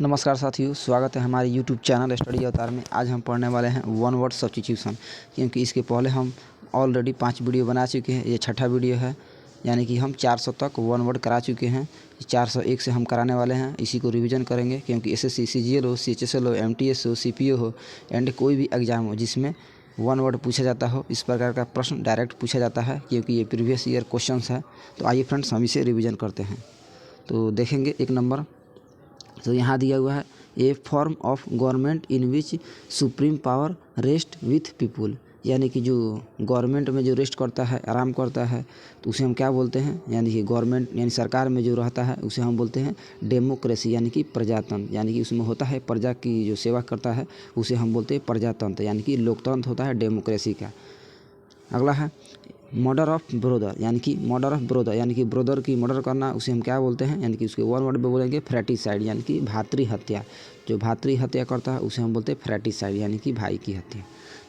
नमस्कार साथियों, स्वागत है हमारे YouTube चैनल स्टडी अवतार में। आज हम पढ़ने वाले हैं वन वर्ड सब्स्टिट्यूशन, क्योंकि इसके पहले हम ऑलरेडी 5 वीडियो बना चुके हैं। ये छठा वीडियो है, यानी कि हम 400 तक वन वर्ड करा चुके हैं। 401 से हम कराने वाले हैं। इसी को रिवीजन करेंगे, क्योंकि SSC CGL हो, CHSL हो, MTS हो, CPO हो एंड कोई भी एग्ज़ाम हो जिसमें वन वर्ड पूछा जाता हो, इस प्रकार का प्रश्न डायरेक्ट पूछा जाता है, क्योंकि ये प्रीवियस ईयर क्वेश्चन है। तो आइए फ्रेंड्स, हम इसे रिविज़न करते हैं। तो देखेंगे 1 नंबर। तो यहाँ दिया हुआ है a form of government in which supreme power rest with people, यानी कि जो गवर्नमेंट में जो रेस्ट करता है, आराम करता है, तो उसे हम क्या बोलते हैं? यानी कि गवर्नमेंट यानी सरकार में जो रहता है उसे हम बोलते हैं डेमोक्रेसी, यानी कि प्रजातंत्र। यानी कि उसमें होता है प्रजा की जो सेवा करता है उसे हम बोलते हैं प्रजातंत्र, यानी कि लोकतंत्र होता है डेमोक्रेसी का। अगला है मर्डर ऑफ ब्रोदर, यानी कि मर्डर ऑफ ब्रोदर, यानी कि ब्रोदर की मर्डर करना, उसे हम क्या बोलते हैं? यानी कि उसके वन वर्ड में बोलेंगे फ्रैटिसाइड, यानी कि भातृ हत्या। जो भातृ हत्या करता है उसे हम बोलते हैं फ्रैटिसाइड, यानी कि भाई की हत्या।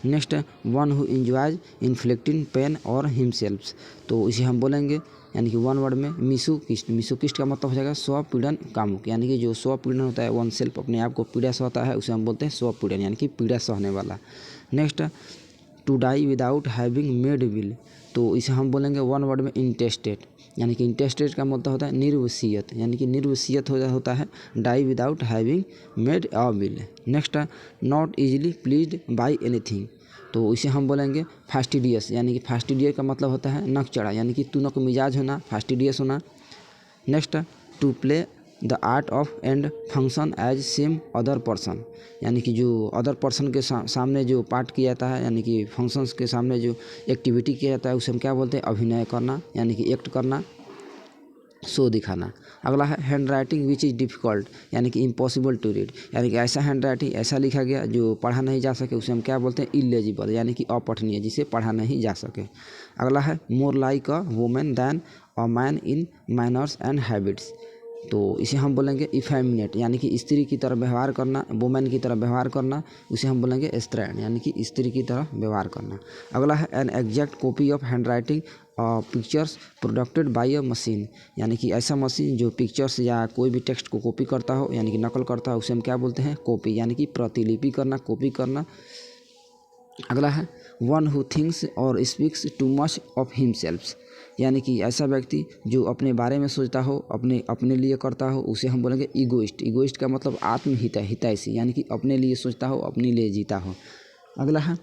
Next, one who enjoys inflicting pain or himself, तो इसे हम बोलेंगे यानी कि वन वर्ड में मिसोकिस्ट। मिसोकिस्ट का मतलब हो जाएगा स्वपीड़न कामुक, यानी कि जो स्वपीड़न होता है, वन सेल्फ अपने आप को पीड़ा सहता है, उसे हम बोलते हैं स्वपीड़न, यानी कि पीड़ा सहने वाला। Next, to die without having made will, तो इसे हम बोलेंगे वन वर्ड में इंटेस्टेड, यानी कि इंटेस्टेड का मतलब होता है निर्वसीयत, यानी कि निर्वसीयत होता है die without having made a will. Next, not easily pleased by anything, तो इसे हम बोलेंगे फास्टिडियस, यानी कि फास्टिडियस का मतलब होता है नक चढ़ा, यानी कि तुनक मिजाज होना, फास्टिडियस होना। Next, to play the art of and function as same other person, यानी कि जो अदर पर्सन के सामने जो पार्ट किया जाता है, यानी कि फंक्शंस के सामने जो एक्टिविटी किया जाता है उसे हम क्या बोलते हैं? अभिनय करना, यानी कि एक्ट करना, शो दिखाना। अगला है hand writing which is difficult, यानी कि इम्पॉसिबल टू रीड, यानी कि ऐसा हैंड राइटिंग ऐसा लिखा गया जो पढ़ा नहीं जा सके, उसे हम क्या बोलते हैं? इलेजिबल, यानी कि अपठनीय, जिसे पढ़ा नहीं जा सके। अगला है more like a women then a man in manners and habits, तो इसे हम बोलेंगे इफेमिनेट, यानी कि स्त्री की तरह व्यवहार करना, वुमेन की तरह व्यवहार करना, उसे हम बोलेंगे स्त्रैण, यानी कि स्त्री की तरह व्यवहार करना। अगला है an exact copy of hand writing pictures produced by a machine, यानी कि ऐसा मशीन जो पिक्चर्स या कोई भी टेक्स्ट को कॉपी करता हो, यानी कि नकल करता हो, उसे हम क्या बोलते हैं? कॉपी, यानी कि प्रतिलिपि करना, कॉपी करना। अगला है वन हु थिंक्स और speaks too much of himself, यानी कि ऐसा व्यक्ति जो अपने बारे में सोचता हो, अपने लिए करता हो, उसे हम बोलेंगे ईगोइस्ट। ईगोइस्ट का मतलब हितैषी, यानी कि अपने लिए सोचता हो, अपने लिए जीता हो। अगला है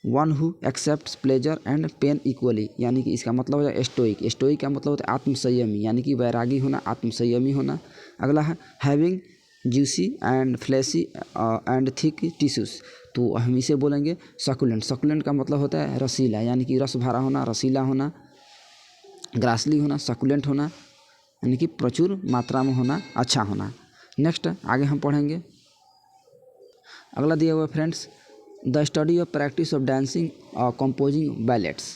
one who accepts pleasure and pain equally, यानी कि इसका मतलब हो जाए स्टोइक। स्टोइक का मतलब होता है आत्मसंयमी, यानी कि वैरागी होना, आत्मसंयमी होना। अगला है having juicy and fleshy and thick tissues, तो हम इसे बोलेंगे सकुलेंट। सकुलेंट का मतलब होता है रसीला, यानी कि रस भरा होना, रसीला होना, ग्रासली होना, सकुलेंट होना, यानी कि प्रचुर मात्रा में होना, अच्छा होना। नेक्स्ट आगे हम पढ़ेंगे। अगला दिया हुआ friends, the study of practice of dancing composing ballets,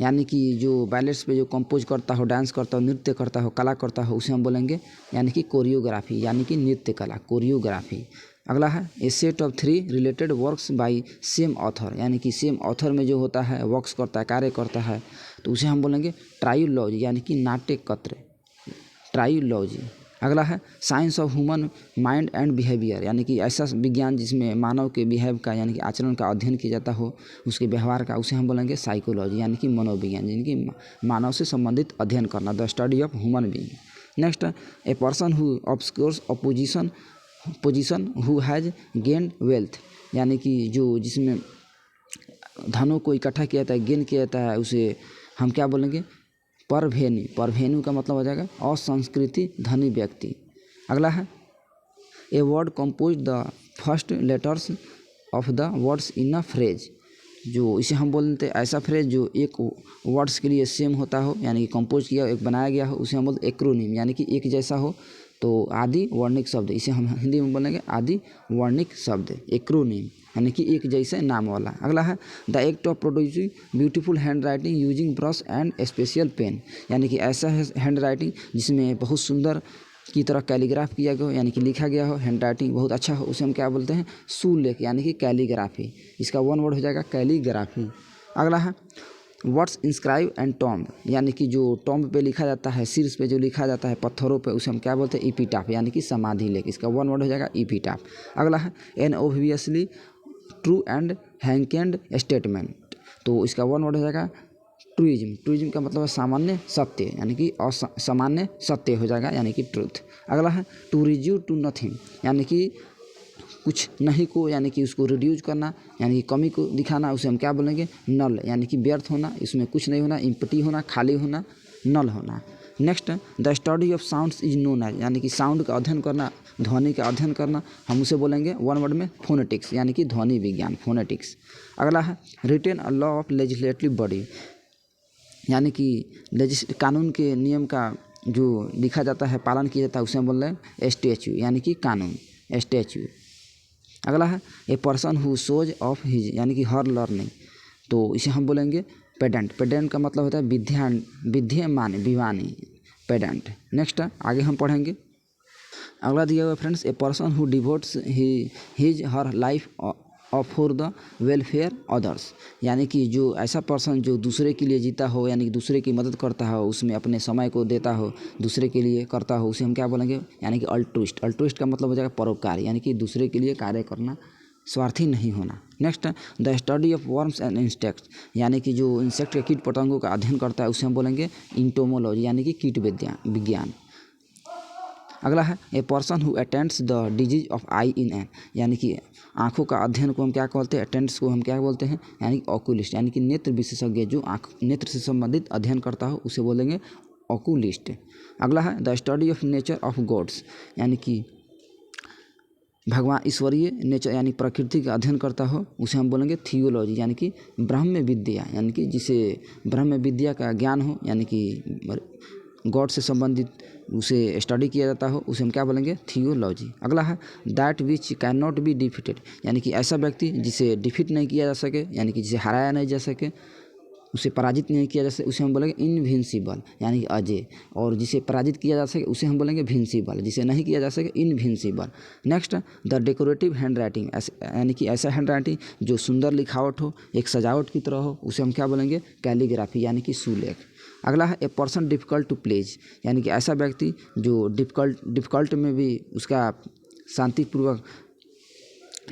यानी कि जो बैलेट्स पे जो कंपोज करता हो, डांस करता हो, नृत्य करता हो, कला करता हो, उसे हम बोलेंगे यानी कि कोरियोग्राफी, यानी कि नृत्य कला, कोरियोग्राफी। अगला है a set of 3 related works by same author, यानी कि सेम ऑथर में जो होता है वर्क्स करता है, कार्य करता है, तो उसे हम बोलेंगे ट्रायोलॉजी, यानी कि नाट्य कत्र, ट्रायोलॉजी। अगला है science of human mind and behaviour, यानी कि ऐसा विज्ञान जिसमें मानव के बिहेव का, यानी कि आचरण का अध्ययन किया जाता हो, उसके व्यवहार का, उसे हम बोलेंगे साइकोलॉजी, यानी कि मनोविज्ञान, यानी कि मानव से संबंधित अध्ययन करना, the study of human being. Next, a person who obscures position who has gained wealth, यानी कि जो जिसमें धनों को इकट्ठा किया जाता है, गेन किया जाता है, उसे हम क्या बोलेंगे? परवेन्यू। परवेन्यू का मतलब हो जाएगा असंस्कृति धनी व्यक्ति। अगला है a word compose the first letters of the words in a phrase, जो इसे हम बोलते हैं ऐसा फ्रेज जो एक वर्ड्स के लिए सेम होता हो, यानी कि कंपोज किया, एक बनाया गया हो, उसे हम बोलते एक्रोनिम, यानी कि एक जैसा हो, तो आदि वर्णिक शब्द, इसे हम हिंदी में बोलेंगे आदि वर्णिक शब्द, एक्रोनिम, यानी कि एक जैसे नाम वाला। अगला है the act of producing beautiful hand writing using brush and special pen, यानी कि ऐसा है हैंड राइटिंग जिसमें बहुत सुंदर की तरह कैलीग्राफ किया गया हो, यानी कि लिखा गया हो, हैंड राइटिंग बहुत अच्छा हो, उसे हम क्या बोलते हैं? सुलेख, यानी कि कैलीग्राफी। इसका वन वर्ड हो जाएगा कैलीग्राफी। अगला है वर्ड्स इंस्क्राइब एंड टॉम्ब, यानी कि जो टॉम्ब पे लिखा जाता है, शीर्ष पे जो लिखा जाता है पत्थरों पे, उसे हम क्या बोलते हैं? इपीटाफ, यानी कि समाधि लेख। इसका वन वर्ड हो जाएगा इपीटाफ। अगला है an obviously true and hackneyed statement, तो इसका वन वर्ड हो जाएगा ट्रूइज्म। ट्रूइज्म का मतलब है सामान्य सत्य, यानी कि असामान्य सत्य हो जाएगा, यानी कि ट्रूथ। अगला है टू रिड्यूस टू नथिंग, यानी कि कुछ नहीं को, यानी कि उसको रिड्यूस करना, यानी कि कमी को दिखाना, उसे हम क्या बोलेंगे? नल, यानी कि व्यर्थ होना, इसमें कुछ नहीं होना, इम्पटी होना, खाली होना, नल होना। Next the study of sounds is known as, यानी कि साउंड का अध्ययन करना, ध्वनि का अध्ययन करना, हम उसे बोलेंगे वन वर्ड में फोनेटिक्स, यानी कि ध्वनि विज्ञान, फोनेटिक्स। अगला है written a law of legislative body, यानी कि कानून के नियम का जो लिखा जाता है, पालन किया जाता है, उसे हम बोल रहे हैं स्टैच्यू, यानी कि कानून, स्टैच्यू। अगला है a person who shows of his, यानी कि हर लर्निंग, तो इसे हम बोलेंगे पेडेंट। पेडेंट का मतलब होता है विद्यमान, विवानी, पेडेंट। नेक्स्ट आगे हम पढ़ेंगे। अगला दिया हुआ friends, A person who devotees his her life for the welfare others, यानी कि जो ऐसा पर्सन जो दूसरे के लिए जीता हो, यानी कि दूसरे की मदद करता हो, उसमें अपने समय को देता हो, दूसरे के लिए करता हो, उसे हम क्या बोलेंगे? यानी कि अल्ट्रुइस्ट। अल्ट्रुइस्ट का मतलब हो जाएगा परोपकारी, यानी कि दूसरे के लिए कार्य करना, स्वार्थी नहीं होना। Next the study of worms and insects, यानी कि जो इंसेक्ट के कीट पतंगों का अध्ययन करता है, उसे हम बोलेंगे इंटोमोलॉजी, यानी कि कीट विज्ञान। अगला है a person who attends the disease of I in an, यानी कि आँखों का अध्ययन को हम क्या बोलते हैं? अटेंड्स को हम क्या बोलते हैं? यानी कि ऑकुलिस्ट, यानी कि नेत्र विशेषज्ञ, जो नेत्र से संबंधित अध्ययन करता हो, उसे बोलेंगे ऑकुलिस्ट। अगला है the study of nature of gods, यानी कि भगवान ईश्वरीय नेचर, यानी प्रकृति का अध्ययन करता हो, उसे हम बोलेंगे थियोलॉजी, यानी कि ब्रह्म विद्या, यानी कि जिसे ब्रह्म विद्या का ज्ञान हो, यानी कि गॉड से संबंधित उसे स्टडी किया जाता हो, उसे हम क्या बोलेंगे? थियोलॉजी। अगला है that which can not be defeated, यानी कि ऐसा व्यक्ति जिसे डिफीट नहीं किया जा सके, यानी कि जिसे हराया नहीं जा सके, उसे पराजित नहीं किया जा सके, उसे हम बोलेंगे इनविंसिबल, यानी कि अजय। और जिसे पराजित किया जा सके, उसे हम बोलेंगे विंसिबल, जिसे नहीं किया जा सके invincible. Next the decorative hand writing, यानी कि ऐसा हैंड राइटिंग जो सुंदर लिखावट हो, एक सजावट की तरह हो, उसे हम क्या बोलेंगे? कैलीग्राफी, यानी कि सुलेख। अगला है a person difficult to please, यानी कि ऐसा व्यक्ति जो डिफ़िकल्ट में भी उसका शांतिपूर्वक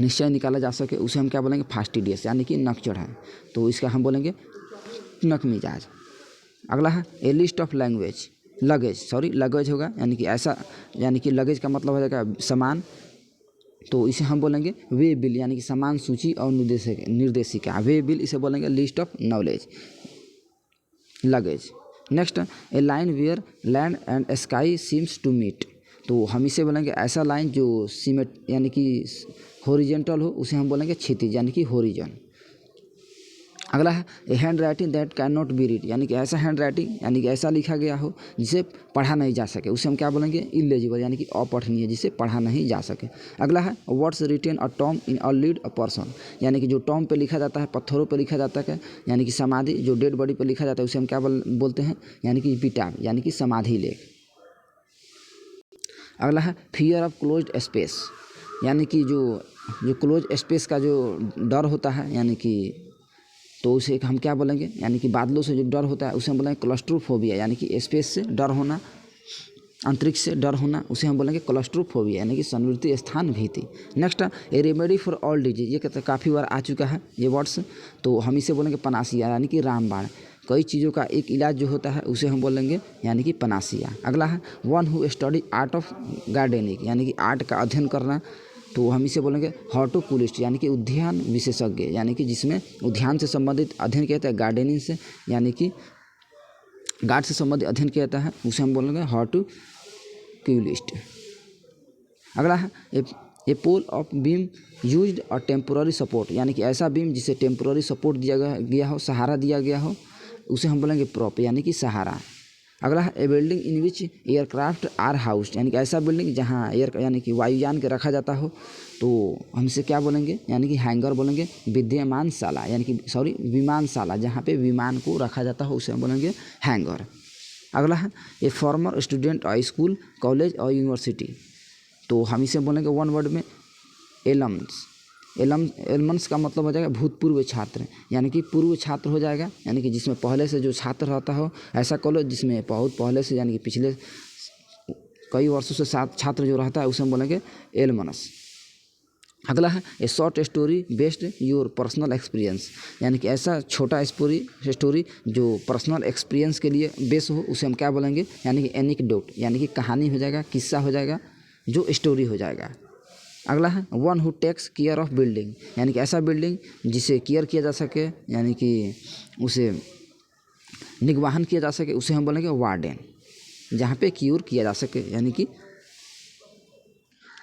निश्चय निकाला जा सके, उसे हम क्या बोलेंगे? फास्टिडियस, यानी कि नक चढ़ाए, तो इसका हम बोलेंगे नक मिजाज। अगला है ए लिस्ट ऑफ लगेज होगा, यानी कि ऐसा, यानी कि लगेज का मतलब हो जाएगा सामान, तो इसे हम बोलेंगे वे बिल, यानी कि सामान सूची और निर्देशिका। वे बिल इसे बोलेंगे list of knowledge, luggage. Next a line where land and sky seems to meet, तो हम इसे बोलेंगे ऐसा लाइन जो सीमेट, यानी कि हॉरिजेंटल हो, उसे हम बोलेंगे क्षितिज, यानी कि हॉरिजन। अगला है a hand writing that can not be read, यानी कि ऐसा हैंड राइटिंग, यानी कि ऐसा लिखा गया हो जिसे पढ़ा नहीं जा सके, उसे हम क्या बोलेंगे? इलेजिबल, यानी कि अपठनीय, जिसे पढ़ा नहीं जा सके। अगला है words written a tomb in a lead a person, यानी कि जो टॉम पे लिखा जाता है, पत्थरों पे लिखा जाता है, यानी कि समाधि, जो डेड बॉडी पे लिखा जाता है, उसे हम क्या बोलते हैं? यानी कि एपिटाफ, यानी कि समाधि लेख। अगला है फियर ऑफ क्लोज्ड स्पेस, यानी कि जो क्लोज स्पेस का जो डर होता है, यानी कि तो उसे हम क्या बोलेंगे? यानी कि बादलों से जो डर होता है, उसे हम बोलेंगे क्लस्ट्रोफोबिया, यानी कि स्पेस से डर होना, अंतरिक्ष से डर होना, उसे हम बोलेंगे क्लस्ट्रोफोबिया, यानी कि संवृत्ति स्थान भीति। Next A remedy for all disease, ये कहते काफ़ी बार आ चुका है ये वर्ड्स, तो हम इसे बोलेंगे पनासिया, यानी कि रामबाण। कई चीज़ों का एक इलाज जो होता है, उसे हम बोलेंगे यानी कि पनासिया। अगला है one who study art of gardening, यानी कि आर्ट का अध्ययन करना, तो हम इसे बोलेंगे हॉर्टिकल्चरिस्ट, यानी कि उद्यान विशेषज्ञ, यानी कि जिसमें उद्यान से संबंधित अध्ययन किया जाता है, गार्डनिंग से, यानी कि गार्ड से संबंधित अध्ययन किया जाता है, उसे हम बोलेंगे हॉर्टिकल्चरिस्ट। अगला है ए पोल ऑफ बीम यूज्ड और टेम्पोररी सपोर्ट, यानी कि ऐसा बीम जिसे टेम्पोररी सपोर्ट दिया गया हो, सहारा दिया गया हो, उसे हम बोलेंगे प्रॉप, यानी कि सहारा। अगला है a building in which aircraft are housed, यानी कि ऐसा बिल्डिंग जहाँ यानी कि वायुयान के रखा जाता हो, तो हम इसे क्या बोलेंगे? यानी कि हैंगर बोलेंगे। विद्यमानशाला, यानी कि विमानशाला, जहाँ पे विमान को रखा जाता हो, उसे हम बोलेंगे हैंगर। अगला है ए फॉर्मर स्टूडेंट और स्कूल, कॉलेज और यूनिवर्सिटी, तो हम इसे बोलेंगे वन वर्ड में एलम्स। एलमन्स का मतलब हो जाएगा भूतपूर्व छात्र, यानी कि पूर्व छात्र हो जाएगा, यानी कि जिसमें पहले से जो छात्र रहता हो ऐसा कॉलेज जिसमें बहुत पहले से यानी कि पिछले कई वर्षों से साथ छात्र जो रहता है उसे हम बोलेंगे एलमनस। अगला है ए short story based your personal experience, यानी कि ऐसा छोटा स्टोरी जो पर्सनल एक्सपीरियंस के लिए बेस हो उसे हम क्या बोलेंगे, यानी कि एनेक्डोट, यानी कि कहानी हो जाएगा, किस्सा हो जाएगा, जो स्टोरी हो जाएगा। अगला है one who takes care of building, यानी कि ऐसा बिल्डिंग जिसे केयर किया जा सके, यानी कि उसे निगवाहन किया जा सके, उसे हम बोलेंगे वार्डन, जहाँ पे क्यूर किया जा सके यानी कि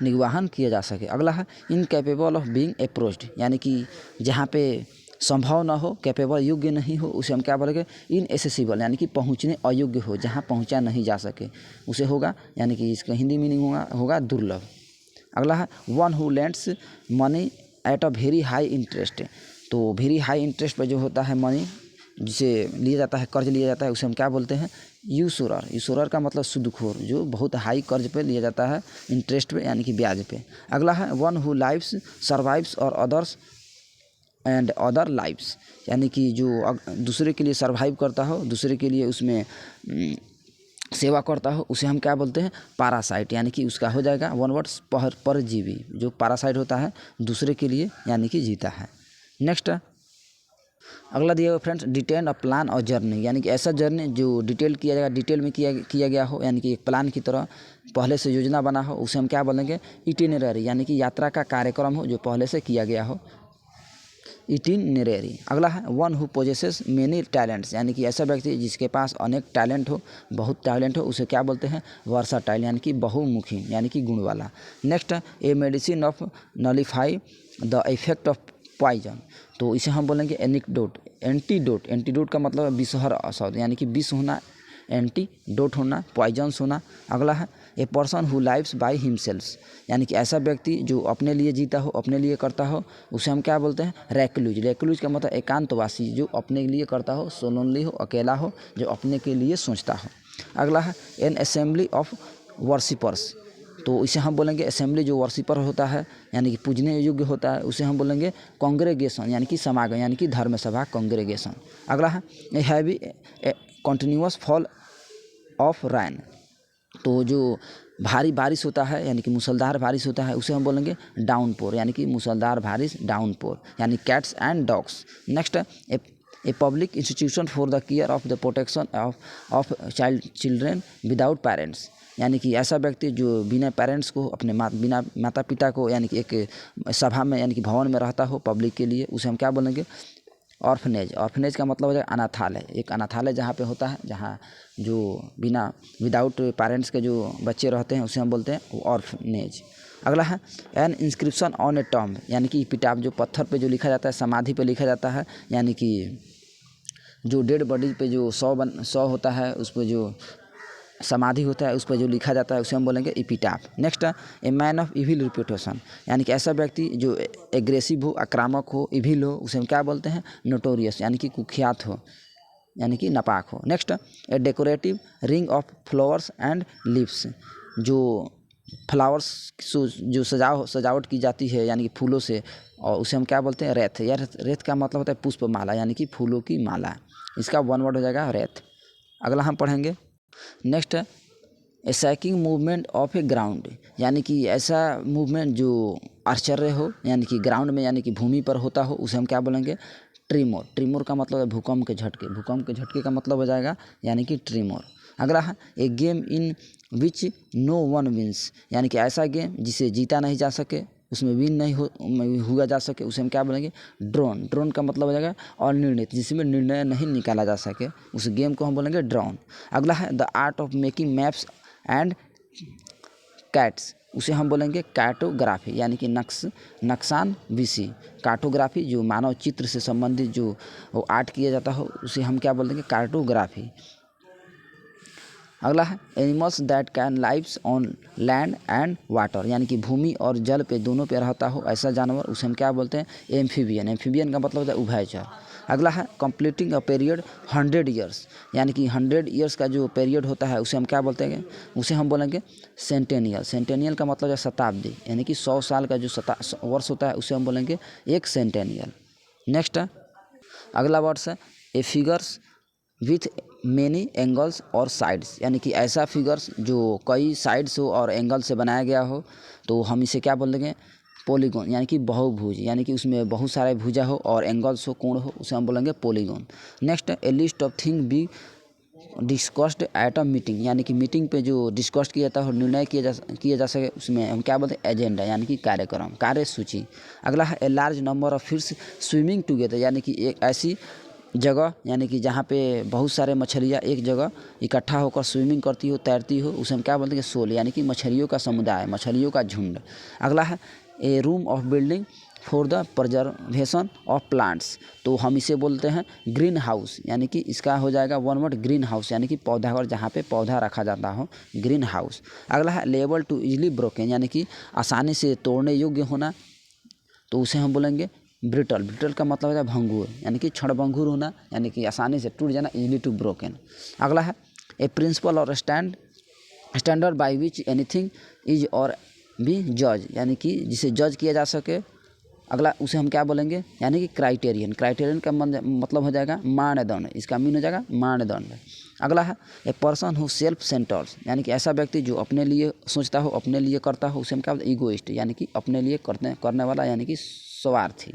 निगवाहन किया जा सके। अगला है इनकैपेबल ऑफ बीइंग अप्रोच्ड, यानी कि जहाँ पे संभव ना हो, कैपेबल योग्य नहीं हो, उसे हम क्या बोलेंगे इनएसेसिबल, यानी कि पहुँचने अयोग्य हो, जहाँ पहुँचा नहीं जा सके उसे होगा, यानी कि इसका हिंदी मीनिंग होगा दुर्लभ। अगला है one who lends money at a very high interest, तो वेरी हाई इंटरेस्ट पर जो होता है मनी जिसे लिया जाता है, कर्ज लिया जाता है, उसे हम क्या बोलते हैं यूसुरर। यूसुरर का मतलब सूदखोर, जो बहुत हाई कर्ज पे लिया जाता है, इंटरेस्ट पे यानी कि ब्याज पे। अगला है वन हु लाइव्स सर्वाइव्स और अदर्स एंड अदर लाइव्स, यानी कि जो दूसरे के लिए सर्वाइव करता हो, दूसरे के लिए उसमें सेवा करता हो, उसे हम क्या बोलते हैं पैरासाइट, यानी कि उसका हो जाएगा वन वर्ड्स परजीवी, जो पैरासाइट होता है दूसरे के लिए यानी कि जीता है। नेक्स्ट अगला दिया हुआ फ्रेंड्स डिटेल अ प्लान और जर्नी, यानी कि ऐसा जर्नी जो डिटेल किया जाएगा, डिटेल में किया गया हो, यानी कि एक प्लान की तरह पहले से योजना बना हो, उसे हम क्या बोलेंगे इटिनरी, यानी कि यात्रा का कार्यक्रम हो जो पहले से किया गया हो, इटिनरी। अगला है one who possesses many talents, यानी कि ऐसा व्यक्ति जिसके पास अनेक टैलेंट हो, बहुत टैलेंट हो, उसे क्या बोलते हैं वर्साटाइल, यानी कि बहुमुखी, यानी कि गुण वाला। Next a medicine of nullify the effect of poison, तो इसे हम बोलेंगे एनिकडोट, एंटीडोट। एंटीडोट का मतलब विषहर औषध, यानी कि विष होना, एंटीडोट होना, पॉइजन्स होना। अगला है a person who lives by himself, यानी कि ऐसा व्यक्ति जो अपने लिए जीता हो, अपने लिए करता हो, उसे हम क्या बोलते हैं रैक्लूज। रैक्लूज का मतलब एकांतवासी, जो अपने लिए करता हो, सोलोनली हो, अकेला हो, जो अपने के लिए सोचता हो। अगला है एन असेंबली ऑफ वर्शिपर्स, तो इसे हम बोलेंगे असेंबली जो वर्शिपर होता है, यानी कि पूजने योग्य होता है, उसे हम बोलेंगे कांग्रेगेशन, यानी कि समागम, यानी कि धर्म सभा कांग्रेगेशन। अगला है a heavy continuous fall of rain, तो जो भारी बारिश होता है, यानी कि मूसलाधार बारिश होता है, उसे हम बोलेंगे डाउनपोर, यानी कि मूसलाधार बारिश डाउनपोर, यानी cats and dogs. Next a public institution for the care of the protection of children without parents, यानी कि ऐसा व्यक्ति जो बिना पेरेंट्स को, अपने बिना माता पिता को, यानी कि एक सभा में यानी कि भवन में रहता हो पब्लिक के लिए, उसे हम क्या बोलेंगे ऑर्फनेज। ऑर्फनेज का मतलब हो जाए अनाथालय, एक अनाथालय जहाँ पे होता है, जहाँ जो विदाउट पेरेंट्स के जो बच्चे रहते हैं, उसे हम बोलते हैं ऑर्फनेज। अगला है N inscription on A tomb, यानी कि एपिटाफ जो पत्थर पे जो लिखा जाता है, समाधि पे लिखा जाता है, यानी कि जो डेड बॉडी पे जो सौ होता है, उस पर जो समाधि होता है, उस पर जो लिखा जाता है, उसे हम बोलेंगे epitaph. Next a man of evil reputation, यानी कि ऐसा व्यक्ति जो एग्रेसिव हो, आक्रामक हो, इविल हो, उसे हम क्या बोलते हैं नोटोरियस, यानी कि कुख्यात हो, यानी कि नापाक हो। Next A decorative ring of flowers and leaves, जो फ्लावर्स जो सजावट की जाती है, यानी कि फूलों से, और उसे हम क्या बोलते हैं रेत। यार रेत का मतलब होता है पुष्प माला, यानी कि फूलों की माला, इसका वन वर्ड हो जाएगा रेत। अगला हम पढ़ेंगे next A sacking movement of A ground, यानी कि ऐसा मूवमेंट जो आश्चर्य हो, यानी कि ग्राउंड में, यानी कि भूमि पर होता हो, उसे हम क्या बोलेंगे ट्रीमोर। ट्रीमोर का मतलब है भूकंप के झटके, भूकंप के झटके का मतलब हो जाएगा यानी कि ट्रीमोर। अगला है a game in which no one wins, यानी कि ऐसा गेम जिसे जीता नहीं जा सके, उसमें विन नहीं हुआ जा सके, उसे हम क्या बोलेंगे ड्रोन। ड्रोन का मतलब हो जाएगा अनिर्णित, जिसमें निर्णय नहीं निकाला जा सके, उस गेम को हम बोलेंगे ड्रोन। अगला है the art of making maps and cats, उसे हम बोलेंगे कार्टोग्राफी, यानी कि नक्शान विशी। कार्टोग्राफी जो मानव चित्र से संबंधित जो आर्ट किया जाता हो, उसे हम क्या बोल देंगे कार्टोग्राफी। अगला है animals that can lives on land and water, यानी कि भूमि और जल पे दोनों पे रहता हो ऐसा जानवर, उसे हम क्या बोलते हैं? एम्फीबियन। एम्फीबियन का मतलब होता है उभयचर। अगला है कंप्लीटिंग अ पीरियड 100 ईयर्स, यानी कि 100 ईयर्स का जो पीरियड होता है उसे हम क्या बोलते हैं? उसे हम बोलेंगे सेंटेनियल। सेंटेनियल का मतलब है शताब्दी, यानी कि 100 साल का जो वर्ष होता है उसे हम बोलेंगे एक सेंटेनियल। नेक्स्ट है अगला वर्ड्स है ए फिगर्स विथ मेनी एंगल्स और साइड्स, यानी कि ऐसा फिगर्स जो कई साइड्स हो और एंगल से बनाया गया हो, तो हम इसे क्या बोलेंगे? पॉलीगॉन, यानी कि बहुभुज, यानी कि उसमें बहुत सारे भुजा हो और एंगल्स हो, कोण हो, उसे हम बोलेंगे polygon. Next A list of thing be discussed at a meeting, यानी कि मीटिंग पे जो डिस्कस किया जाता है और निर्णय किया जा सके उसमें हम क्या बोलते हैं? एजेंडा, यानी कि कार्यक्रम, कार्यसूची। अगला है a large number of fish swimming together, यानी कि एक ऐसी जगह, यानी कि जहाँ पे बहुत सारे मछलियाँ एक जगह इकट्ठा होकर स्विमिंग करती हो, तैरती हो, उसे हम क्या बोलते हैं? सोल, यानी कि मछलियों का समुदाय, मछलियों का झुंड। अगला है a room of building for the preservation of plants, तो हम इसे बोलते हैं ग्रीन हाउस, यानी कि इसका हो जाएगा वन वर्ड ग्रीन हाउस, यानी कि पौधाघर जहाँ पे पौधा रखा जाता हो, ग्रीन हाउस। अगला है लेबल टू इजली ब्रोकन, यानी कि आसानी से तोड़ने योग्य होना, तो उसे हम बोलेंगे ब्रिटल। ब्रिटल का मतलब होता है भंगुर, यानी कि क्षणभंगुर होना, यानी कि आसानी से टूट जाना, इजली टू ब्रोकन। अगला है a principle or standard by which anything is or be जज, यानी कि जिसे जज किया जा सके। अगला उसे हम क्या बोलेंगे? यानी कि क्राइटेरियन। क्राइटेरियन का मतलब हो जाएगा मानदंड, इसका मीन हो जाएगा मानदंड। अगला है a person who self centres, यानी कि ऐसा व्यक्ति जो अपने लिए सोचता हो, अपने लिए करता हो, उसे हम क्या बोलते हैं? ईगोइस्ट, यानी कि अपने लिए करने वाला, यानी कि स्वार्थी।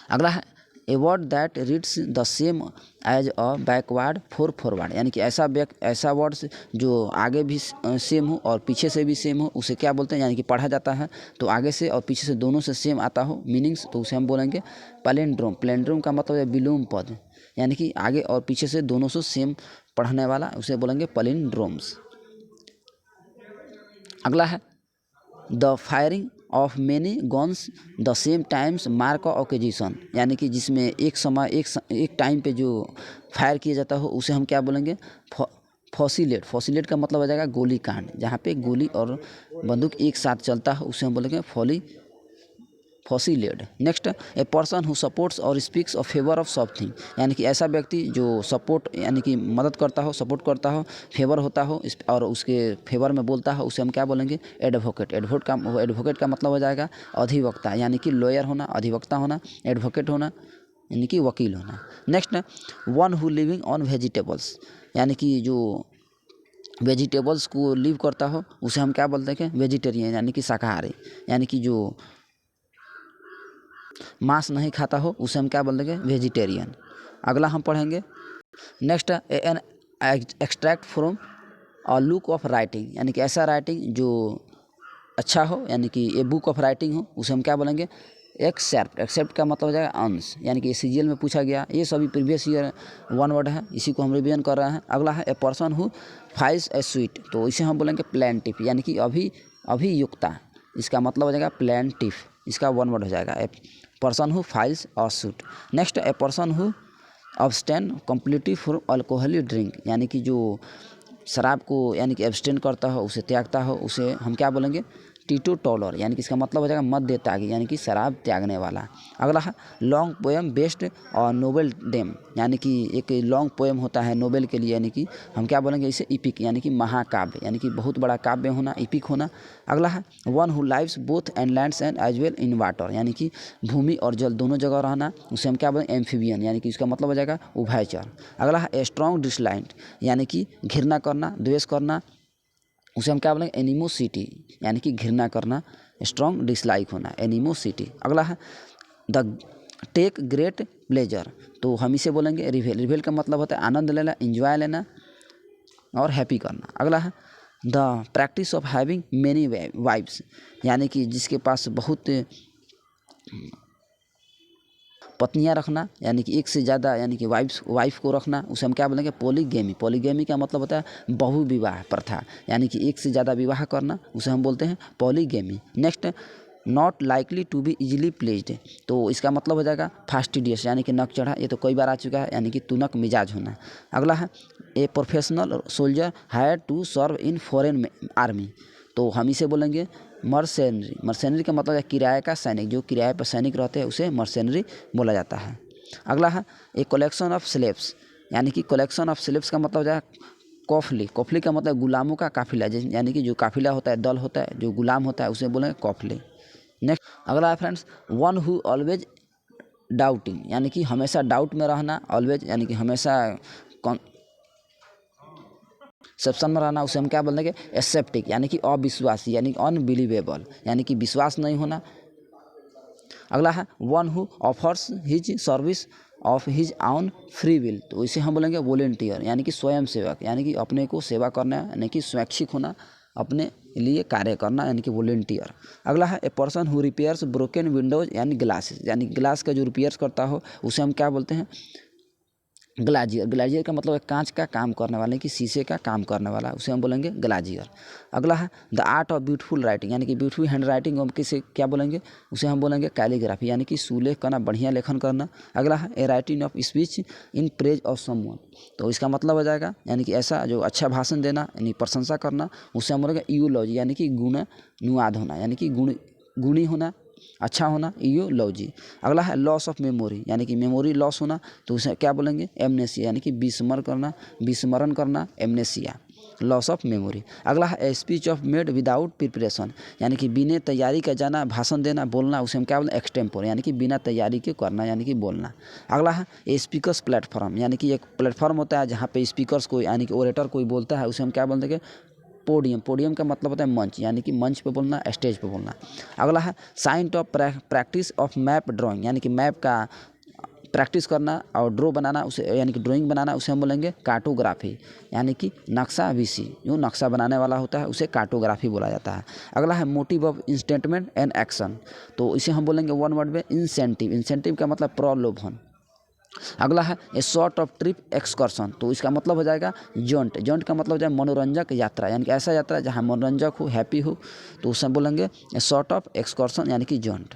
अगला है a word that reads the same as a backward forward, यानी कि ऐसा वर्ड्स जो आगे भी सेम हो और पीछे से भी सेम हो, उसे क्या बोलते हैं? यानी कि पढ़ा जाता है तो आगे से और पीछे से दोनों से सेम आता हो मीनिंग्स, तो उसे हम बोलेंगे पैलिंड्रोम। पैलिंड्रोम का मतलब है विलोम पद, यानी कि आगे और पीछे से दोनों से सेम पढ़ने वाला, उसे बोलेंगे पैलिंड्रोम्स। अगला है the firing of many guns the same times mark occasion, यानी कि जिसमें एक समय एक टाइम पे जो फायर किया जाता हो उसे हम क्या बोलेंगे? फॉसिलेट। फॉसिलेट का मतलब हो जाएगा गोली कांड, जहाँ पे गोली और बंदूक एक साथ चलता हो उसे हम बोलेंगे फॉसिलेट। Next a person who supports और speaks of favour of something, यानी कि ऐसा व्यक्ति जो सपोर्ट, यानी कि मदद करता हो, सपोर्ट करता हो, फेवर होता हो और उसके फेवर में बोलता हो, उसे हम क्या बोलेंगे? एडवोकेट। एडवोकेट का मतलब हो जाएगा अधिवक्ता, यानी कि लॉयर होना, अधिवक्ता होना, एडवोकेट होना, यानी कि वकील होना। Next one who living on vegetables, यानी कि जो वेजिटेबल्स को लिव करता हो उसे हम क्या बोलते हैं? वेजिटेरियन, यानी कि शाकाहारी, यानी कि जो मांस नहीं खाता हो उसे हम क्या बोल देंगे? वेजिटेरियन। अगला हम पढ़ेंगे next an extract from a look of writing, यानी कि ऐसा राइटिंग जो अच्छा हो, यानी कि ए बुक ऑफ राइटिंग हो, उसे हम क्या बोलेंगे? एक्सेप्ट। एक्सेप्ट का मतलब हो जाएगा अंश, यानी कि सीजीएल में पूछा गया, ये सभी प्रीवियस ईयर वन वर्ड है, इसी को हम रिवीजन कर रहे हैं। अगला है a person who files A sweet, तो इसे हम बोलेंगे प्लेंटिफ, यानी कि अभियुक्ता, इसका मतलब हो जाएगा प्लेंटिफ, इसका वन वर्ड हो जाएगा ए person who files a suit. Next a person who abstain completely from alcoholic drink, यानी कि जो शराब को यानी कि एब्सटेन करता हो, उसे त्यागता हो, उसे हम क्या बोलेंगे? टीटो टॉलर, यानी कि इसका मतलब हो जाएगा मध्य त्यागी, यानी कि शराब त्यागने वाला। अगला है लॉन्ग पोएम बेस्ड और नोबेल डेम, यानी कि एक लॉन्ग पोएम होता है नोबेल के लिए, यानी कि हम क्या बोलेंगे? इसे इपिक, यानी कि महाकाव्य, यानी कि बहुत बड़ा काव्य होना, इपिक होना। अगला है one who lives both and lands and as well in water, यानी कि भूमि और जल दोनों जगह रहना, उसे हम क्या बोलेंगे? एम्फीबियन, यानी कि इसका मतलब हो जाएगा उभयचर। अगला है ए स्ट्रॉन्ग डिसलाइक, यानी कि घृणा करना, द्वेष करना, उसे हम क्या बोलेंगे? एनिमोसिटी, यानी कि घृणा करना, स्ट्रॉन्ग डिसलाइक होना, एनिमोसिटी। अगला है द टेक ग्रेट प्लेजर, तो हम इसे बोलेंगे रिवेल। रिवेल का मतलब होता है आनंद लेना, इंजॉय लेना और हैप्पी करना। अगला है the practice of having many wives, यानी कि जिसके पास बहुत पत्नियां रखना, यानी कि एक से ज़्यादा, यानी कि वाइफ को रखना, उसे हम क्या बोलेंगे? पॉलीगेमी। पॉलीगेमी का मतलब होता है बहुविवाह प्रथा, यानी कि एक से ज़्यादा विवाह करना, उसे हम बोलते हैं polygamy. Next not likely to be easily pleased, तो इसका मतलब हो जाएगा फास्टिडियस यानी कि नक चढ़ा, ये तो कई बार आ चुका है, यानी कि तुनक मिजाज होना। अगला है a professional soldier hire to serve in foreign army, तो हम इसे बोलेंगे मर्सेनरी। मर्सेनरी का मतलब है किराए का सैनिक, जो किराए पर सैनिक रहते हैं उसे मर्सेनरी बोला जाता है। अगला है ए कलेक्शन ऑफ स्लेव्स, यानी कि कलेक्शन ऑफ स्लेव्स का मतलब हो जाएगा कॉफली। कॉफली का मतलब गुलामों का काफिला, यानी कि जो काफिला होता है, दल होता है, जो गुलाम होता है उसे बोलेंगे कॉफली। नेक्स्ट अगला है friends one who always doubting, यानी कि हमेशा डाउट में रहना, ऑलवेज यानी कि हमेशा सेप्शन में रहना, उसे हम क्या बोलेंगे एसेप्टिक, यानी कि अविश्वासी, यानी अनबिलीवेबल, यानी कि विश्वास नहीं होना। अगला है one who offers his service of his on free will, तो इसे हम बोलेंगे वॉलेंटियर, यानी कि स्वयं सेवक, यानी कि अपने को सेवा करना, यानी कि स्वैच्छिक होना, अपने लिए कार्य करना, यानी कि वॉलेंटियर। अगला है a person who repairs broken Windows यानी ग्लासेस, यानी ग्लास का जो रिपेयर्स करता हो उसे हम क्या बोलते हैं ग्लाजियर। ग्लाजियर का मतलब है कांच का काम करने वाला, कि शीशे का काम करने वाला, उसे हम बोलेंगे ग्लाजियर। अगला है the art of beautiful writing, यानी कि ब्यूटीफुल हैंड राइटिंग हम किसे क्या बोलेंगे, उसे हम बोलेंगे कैलीग्राफी, यानी कि सुलेख करना, बढ़िया लेखन करना। अगला है a writing of speech in praise of someone, तो इसका मतलब हो जाएगा यानी कि ऐसा जो अच्छा भाषण देना, यानी प्रशंसा करना, उसे हम बोलेंगे यूलॉजी, यानी कि गुणानुवाद होना, यानी कि गुणी होना, अच्छा होना, यूलॉजी। अगला है लॉस ऑफ मेमोरी, यानी कि मेमोरी लॉस होना, तो उसे क्या बोलेंगे एमनेसिया, यानी कि विस्मरण करना, एमनेसिया, लॉस ऑफ मेमोरी। अगला है a speech of made without preparation, यानी कि बिना तैयारी का जाना, भाषण देना, बोलना, उसे हम क्या बोलें एक्सटेम्पोर, यानी कि बिना तैयारी के करना, यानी कि बोलना। अगला है ए स्पीकर्स प्लेटफॉर्म, यानी कि एक प्लेटफॉर्म होता है जहाँ पे स्पीकर्स कोई यानी कि ओरेटर कोई बोलता है, उसे हम क्या बोलते हैं पोडियम। पोडियम का मतलब होता है मंच, यानी कि मंच पे बोलना, स्टेज पे बोलना। अगला है science of practice of map drawing, यानी कि मैप का प्रैक्टिस करना और ड्रॉ बनाना, उसे यानी कि ड्राइंग बनाना, उसे हम बोलेंगे कार्टोग्राफी, यानी कि नक्शा विशी, जो नक्शा बनाने वाला होता है उसे कार्टोग्राफी बोला जाता है। अगला है मोटिव ऑफ इंस्टेटमेंट एंड एक्शन, तो इसे हम बोलेंगे वन वर्ड में इंसेंटिव। इंसेंटिव का मतलब प्रलोभन। अगला है ए शॉर्ट ऑफ ट्रिप एक्सकर्शन, तो इसका मतलब हो जाएगा जॉन्ट। जॉन्ट का मतलब हो जाएगा मनोरंजक यात्रा, यानी कि ऐसा यात्रा जहाँ मनोरंजक हो, हैप्पी हो, तो उसे बोलेंगे ए शॉर्ट ऑफ एक्सकर्शन, यानी कि जॉन्ट।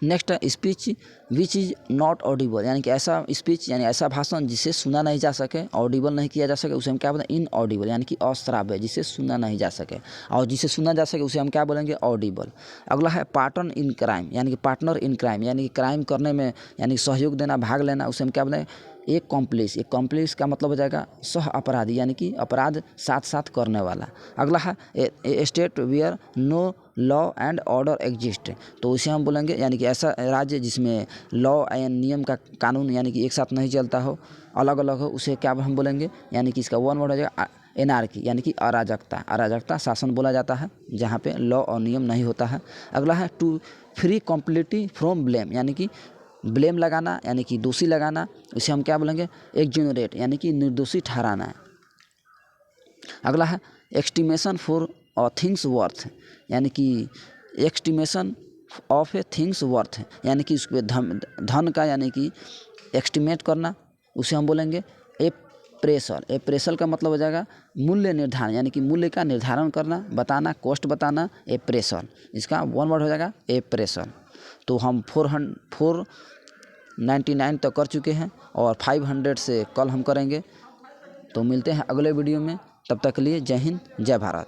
नेक्स्ट है speech which is not Audible, यानी कि ऐसा स्पीच यानी ऐसा भाषण जिसे सुना नहीं जा सके, ऑडिबल नहीं किया जा सके, उसे हम क्या बोलेंगे इन ऑडिबल, यानी कि अश्राव्य, जिसे सुना नहीं जा सके, और जिसे सुना जा सके उसे हम क्या बोलेंगे ऑडिबल। अगला है पार्टनर इन क्राइम, यानी कि पार्टनर इन क्राइम, यानी कि क्राइम करने में यानी सहयोग देना, भाग लेना, उसे हम क्या बोलेंगे एक कॉम्प्लिस। एक कॉम्प्लिस का मतलब हो जाएगा सह अपराधी, यानी कि अपराध साथ साथ करने वाला। अगला है a state where no law and order exist, तो उसे हम बोलेंगे यानी कि ऐसा राज्य जिसमें लॉ एंड नियम का कानून यानी कि एक साथ नहीं चलता हो, अलग अलग हो, उसे क्या हम बोलेंगे, यानी कि इसका वन वर्ड हो जाएगा एनार्की, यानी कि अराजकता। अराजकता शासन बोला जाता है जहाँ पे लॉ और नियम नहीं होता है। अगला है to free completely from blame, यानी कि ब्लेम लगाना, यानी कि दोषी लगाना, इसे हम क्या बोलेंगे एक्जेनरेट, यानी कि निर्दोषी ठहराना है। अगला है estimation for a things worth, यानी कि estimation of A things worth, यानी कि उसके धन का यानी कि एस्टिमेट करना, उसे हम बोलेंगे एप्रेसल। एप्रेसल का मतलब हो जाएगा मूल्य निर्धारण, यानी कि मूल्य का निर्धारण करना, बताना, कॉस्ट बताना, एप्रेसल। इसका वन वर्ड हो जाएगा एप्रेसल। तो हम 499 तक कर चुके हैं और 500 से कल हम करेंगे। तो मिलते हैं अगले वीडियो में, तब तक के लिए जय हिंद जय भारत।